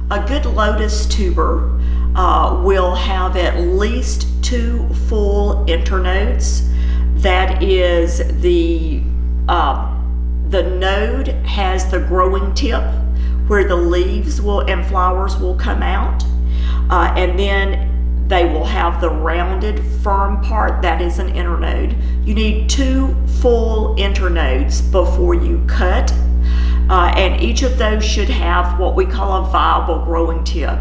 A good lotus tuber will have at least 2 full internodes. That is, the node has the growing tip where the leaves and flowers will come out, and then they will have the rounded firm part. That is an internode. You need 2 full internodes before you cut, and each of those should have what we call a viable growing tip.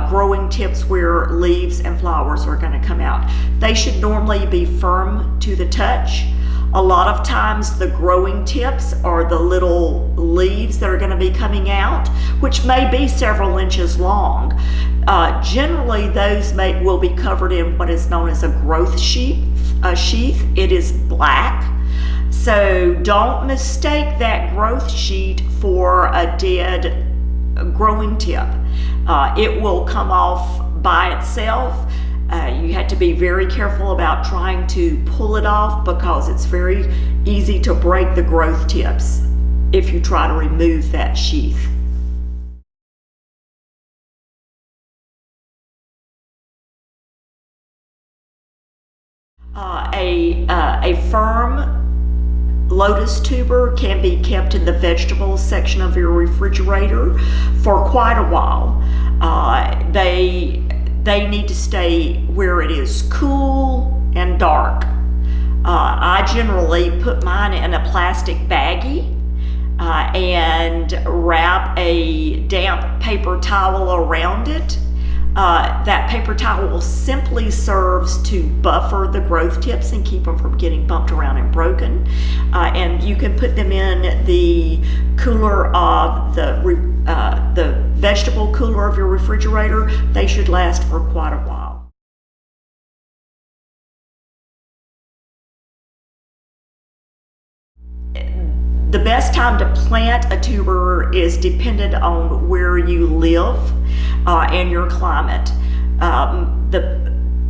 Growing tips where leaves and flowers are going to come out. They should normally be firm to the touch. A lot of times the growing tips are the little leaves that are going to be coming out, which may be several inches long. Generally, those will be covered in what is known as a growth sheath. It is black. So don't mistake that growth sheet for a dead growing tip. It will come off by itself. You have to be very careful about trying to pull it off because it's very easy to break the growth tips if you try to remove that sheath. A firm lotus tuber can be kept in the vegetable section of your refrigerator for quite a while. They need to stay where it is cool and dark. I generally put mine in a plastic baggie and wrap a damp paper towel around it. That paper towel simply serves to buffer the growth tips and keep them from getting bumped around and broken. And you can put them in the cooler of the vegetable cooler of your refrigerator. They should last for quite a while. The best time to plant a tuber is dependent on where you live and your climate.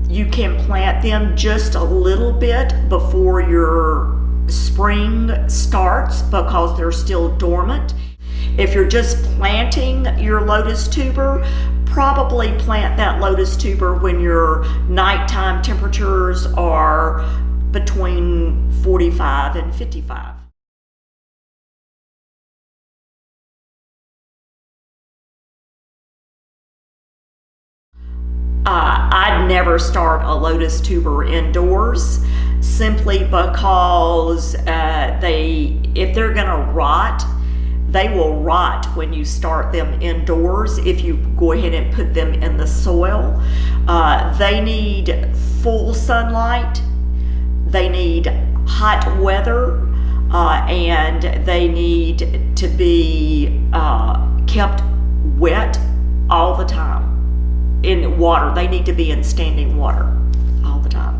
You can plant them just a little bit before your spring starts because they're still dormant. If you're just planting your lotus tuber, probably plant that lotus tuber when your nighttime temperatures are between 45 and 55. I'd never start a lotus tuber indoors simply because if they're gonna rot, they will rot when you start them indoors if you go ahead and put them in the soil. They need full sunlight, they need hot weather, and they need to be kept wet all the time. In water, they need to be in standing water all the time.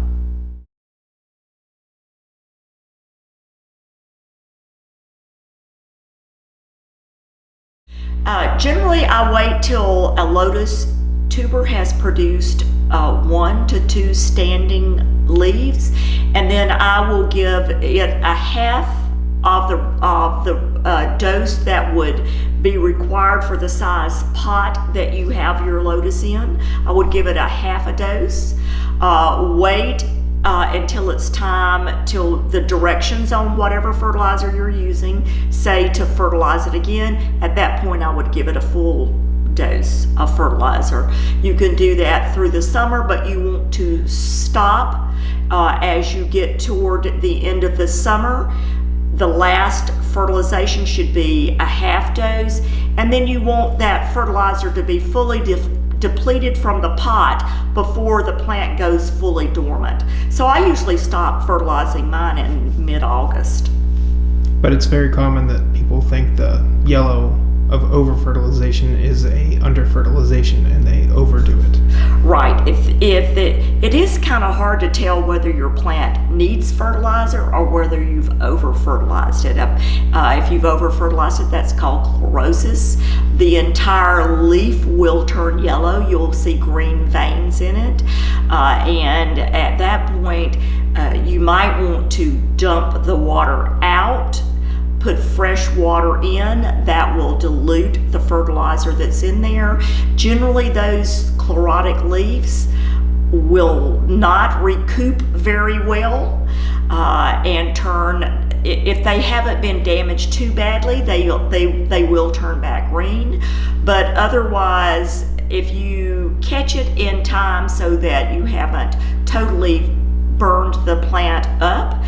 Generally, I wait till a lotus tuber has produced 1 to 2 standing leaves, and then I will give it a half of the dose that would be required for the size pot that you have your lotus in. I would give it a half a dose. Wait until it's time, till the directions on whatever fertilizer you're using say to fertilize it again. At that point, I would give it a full dose of fertilizer. You can do that through the summer, but you want to stop as you get toward the end of the summer. The last fertilization should be a half dose, and then you want that fertilizer to be fully depleted from the pot before the plant goes fully dormant. So I usually stop fertilizing mine in mid-August. But it's very common that people think the yellow of over-fertilization is a under-fertilization and they overdo it. Right. It is kind of hard to tell whether your plant needs fertilizer or whether you've over-fertilized it. If you've over-fertilized it, that's called chlorosis. The entire leaf will turn yellow. You'll see green veins in it. And at that point, you might want to dump the water out put fresh water in, that will dilute the fertilizer that's in there. Generally, those chlorotic leaves will not recoup very well and turn, if they haven't been damaged too badly, they will turn back green. But otherwise, if you catch it in time so that you haven't totally burned the plant up,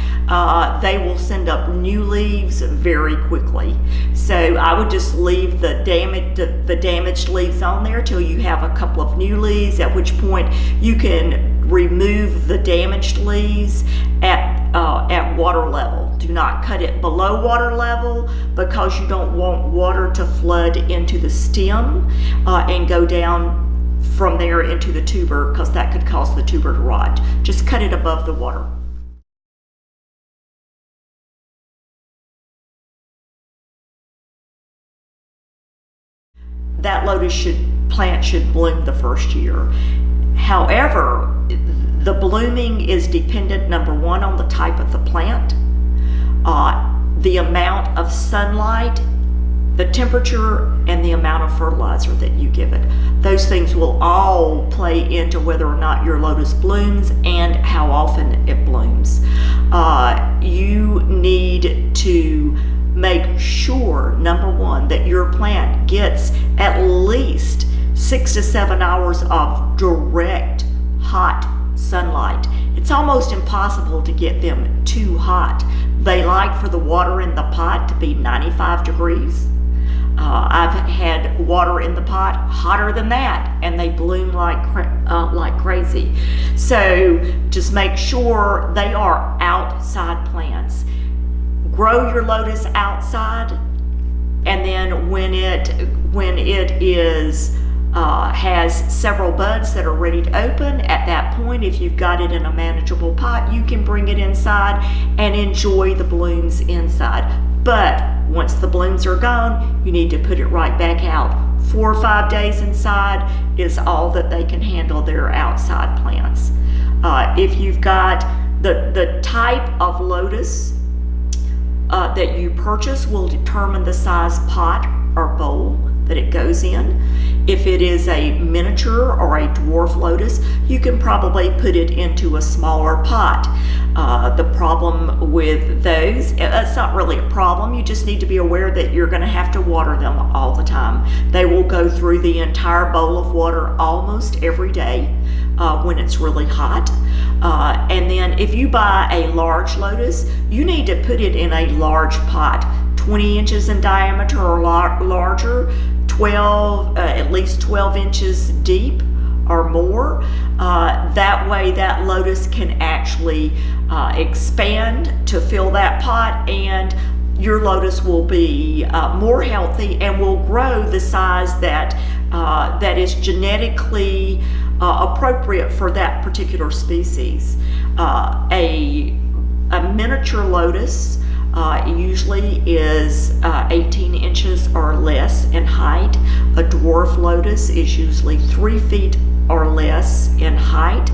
they will send up new leaves very quickly. So I would just leave the damaged leaves on there till you have a couple of new leaves, at which point you can remove the damaged leaves at water level. Do not cut it below water level, because you don't want water to flood into the stem and go down from there into the tuber, because that could cause the tuber to rot. Just cut it above the water. That lotus plant should bloom the first year. However, the blooming is dependent, number one, on the type of the plant, the amount of sunlight, the temperature, and the amount of fertilizer that you give it. Those things will all play into whether or not your lotus blooms and how often it blooms. You need to make sure, number one, that your plant gets at least 6 to 7 hours of direct hot sunlight. It's almost impossible to get them too hot. They like for the water in the pot to be 95 degrees. I've had water in the pot hotter than that, and they bloom like crazy. So just make sure they are outside plants. Grow your lotus outside, and then when it is has several buds that are ready to open, at that point, if you've got it in a manageable pot, you can bring it inside and enjoy the blooms inside. But once the blooms are gone, you need to put it right back out. 4 or 5 days inside is all that they can handle their outside plants. If you've got the type of lotus that you purchase will determine the size pot or bowl that it goes in. If it is a miniature or a dwarf lotus, you can probably put it into a smaller pot. The problem with those, it's not really a problem, you just need to be aware that you're going to have to water them all the time. They will go through the entire bowl of water almost every day when it's really hot. And then if you buy a large lotus, you need to put it in a large pot, 20 inches in diameter or larger, at least 12 inches deep or more. That way that lotus can actually expand to fill that pot, and your lotus will be more healthy and will grow the size that is genetically appropriate for that particular species. A miniature lotus usually is 18 inches or less in height. A dwarf lotus is usually 3 feet or less in height.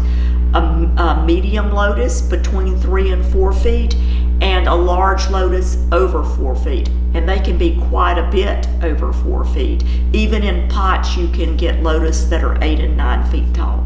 A medium lotus between 3 and 4 feet, and a large lotus over 4 feet. And they can be quite a bit over 4 feet. Even in pots, you can get lotus that are 8 and 9 feet tall.